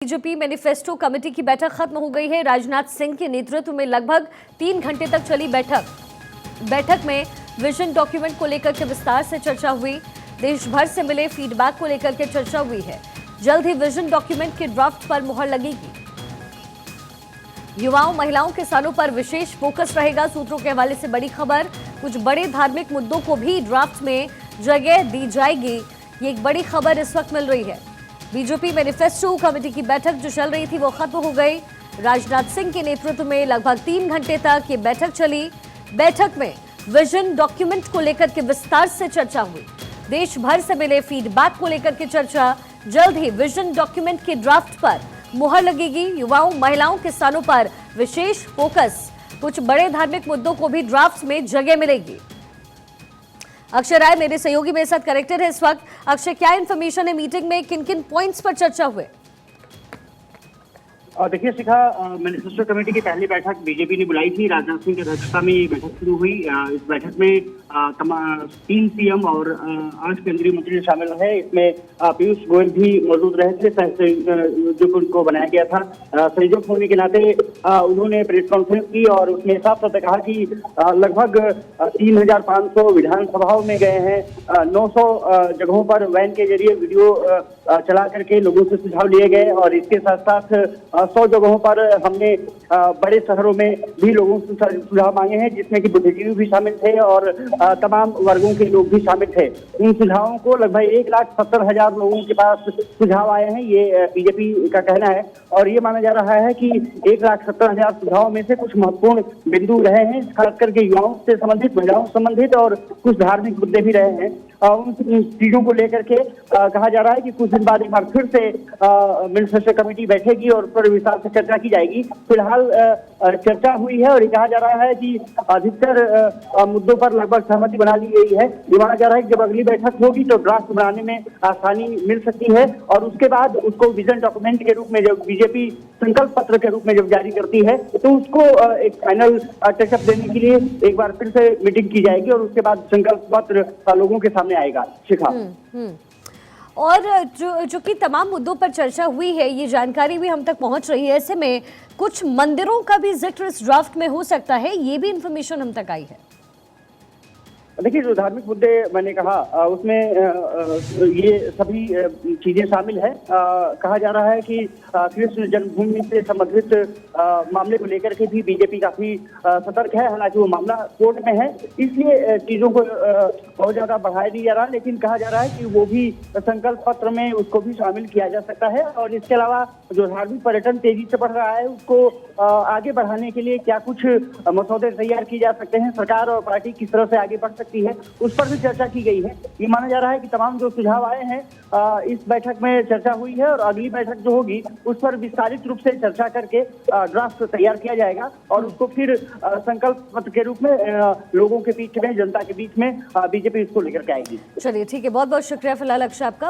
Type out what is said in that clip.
BJP manifesto committee की बैठक खत्म हो गई है। राजनाथ सिंह के नेतृत्व में लगभग 3 घंटे तक चली बैठक में विजन डॉक्यूमेंट को लेकर के विस्तार से चर्चा हुई। देश भर से मिले फीडबैक को लेकर के चर्चा हुई है। जल्द ही विजन डॉक्यूमेंट के ड्राफ्ट पर मुहर लगेगी। युवाओं, महिलाओं, किसानों पर विशेष फोकस रहेगा। सूत्रों के हवाले से बड़ी खबर, कुछ बड़े धार्मिक मुद्दों को भी ड्राफ्ट में जगह दी जाएगी। ये एक बड़ी खबर इस वक्त मिल रही है। बीजेपी मैनिफेस्टो कमेटी की बैठक जो चल रही थी वो खत्म हो गई। राजनाथ सिंह के नेतृत्व में लगभग 3 घंटे तक ये बैठक चली। बैठक में विजन डॉक्यूमेंट को लेकर के विस्तार से चर्चा हुई। देश भर से मिले फीडबैक को लेकर के चर्चा। जल्द ही विजन डॉक्यूमेंट के ड्राफ्ट पर मुहर लगेगी। युवाओं, महिलाओं, किसानों पर विशेष फोकस, कुछ बड़े धार्मिक मुद्दों को भी ड्राफ्ट में जगह मिलेगी। अक्षय राय मेरे सहयोगी मेरे साथ कनेक्टेड है इस वक्त। अक्षय, क्या इन्फॉर्मेशन है? मीटिंग में किन किन पॉइंट्स पर चर्चा हुए? देखिए शिखा, मैनिफेस्टो कमेटी की पहली बैठक बीजेपी ने बुलाई थी। राजनाथ सिंह की अध्यक्षता में ये बैठक शुरू हुई। इस बैठक में 3 सीएम और 8 केंद्रीय मंत्री शामिल रहे। इसमें पीयूष गोयल भी मौजूद रहे थे, जो उनको बनाया गया था। संयोजक होने के नाते उन्होंने प्रेस कॉन्फ्रेंस की और उसमें साफ तौर पर कहा कि लगभग 3500 विधानसभाओं में गए हैं। 900 जगहों पर वैन के जरिए वीडियो चला करके लोगों से सुझाव लिए गए और इसके साथ साथ 100 जगहों पर हमने बड़े शहरों में भी लोगों से सुझाव मांगे हैं, जिसमें कि बुद्धिजीवी भी शामिल थे और तमाम वर्गों के लोग भी शामिल थे। इन सुझावों को लगभग 1,70,000 लोगों के पास सुझाव आए हैं, ये बीजेपी का कहना है। और ये माना जा रहा है कि 1,70,000 सुझावों में से कुछ महत्वपूर्ण बिंदु रहे हैं, खास करके युवाओं से संबंधित, महिलाओं से संबंधित और कुछ धार्मिक मुद्दे भी रहे हैं। उन चीजों को लेकर के कहा जा रहा है कि कुछ दिन बाद एक बार फिर से मैनिफेस्टो कमेटी बैठेगी और उस पर विस्तार से चर्चा की जाएगी। फिलहाल चर्चा हुई है और ये कहा जा रहा है कि अधिकतर मुद्दों पर लगभग सहमति बना ली गई है। ये माना जा रहा है कि जब अगली बैठक होगी तो ड्राफ्ट बनाने में आसानी मिल सकती है और उसके बाद उसको विजन डॉक्यूमेंट के रूप में जब बीजेपी संकल्प पत्र के रूप में जब जारी करती है तो उसको एक फाइनल टचअप देने के लिए एक बार फिर से मीटिंग की जाएगी और उसके बाद संकल्प पत्र लोगों के सामने आएगा। शिखा, और जो कि तमाम मुद्दों पर चर्चा हुई है, ये जानकारी भी हम तक पहुंच रही है। ऐसे में कुछ मंदिरों का भी जिक्र इस ड्राफ्ट में हो सकता है, ये भी इंफॉर्मेशन हम तक आई है। देखिए, जो धार्मिक मुद्दे मैंने कहा उसमें ये सभी चीजें शामिल है। कहा जा रहा है कि कृष्ण जन्मभूमि से संबंधित मामले को लेकर के भी बीजेपी काफी सतर्क है। हालांकि वो मामला कोर्ट में है, इसलिए चीजों को बहुत ज्यादा बढ़ाया नहीं जा रहा, लेकिन कहा जा रहा है कि वो भी संकल्प पत्र में उसको भी शामिल किया जा सकता है। और इसके अलावा जो धार्मिक पर्यटन तेजी से बढ़ रहा है उसको आगे बढ़ाने के लिए क्या कुछ मसौदे तैयार किए जा सकते हैं, सरकार और पार्टी किस तरह से आगे बढ़ सकती है, उस पर भी चर्चा की गई है। ये माना जा रहा है कि तमाम जो सुझाव आए हैं इस बैठक में चर्चा हुई है और अगली बैठक जो होगी उस पर विस्तारित रूप से चर्चा करके ड्राफ्ट तैयार किया जाएगा और उसको फिर संकल्प पत्र के रूप में लोगों के बीच में, जनता के बीच में बीजेपी इसको लेकर के आएगी। चलिए ठीक है, बहुत बहुत शुक्रिया फिलहाल अक्षय आपका।